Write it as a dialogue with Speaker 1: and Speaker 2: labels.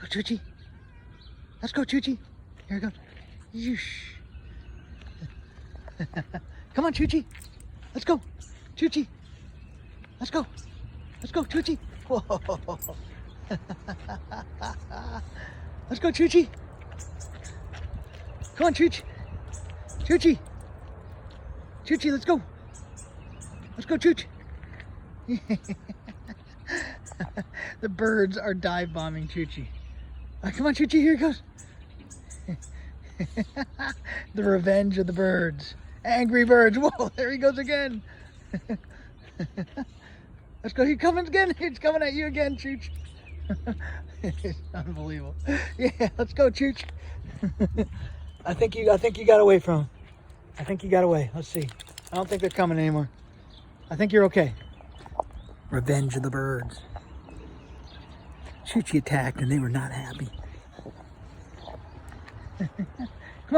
Speaker 1: go, Choochie. Let's go, Choochie. Here we go. Yeesh. Come on, Choochie. Let's go. Choochie. Let's go. Let's go, Choochie. Whoa. Let's go, Choochie. Come on, Chooch. Choochie. Choochie, let's go. Let's go, Chooch. The birds are dive bombing Choochie. Come on, Choochie, here it goes. The revenge of the birds. Angry birds. Whoa, there he goes again. Let's go. He's coming again. He's coming at you again, Chooch. It's unbelievable. Yeah, let's go, Chooch. I think you got away from him. I think you got away. Let's see. I don't think they're coming anymore. I think you're okay. Revenge of the birds. Choochie attacked and they were not happy.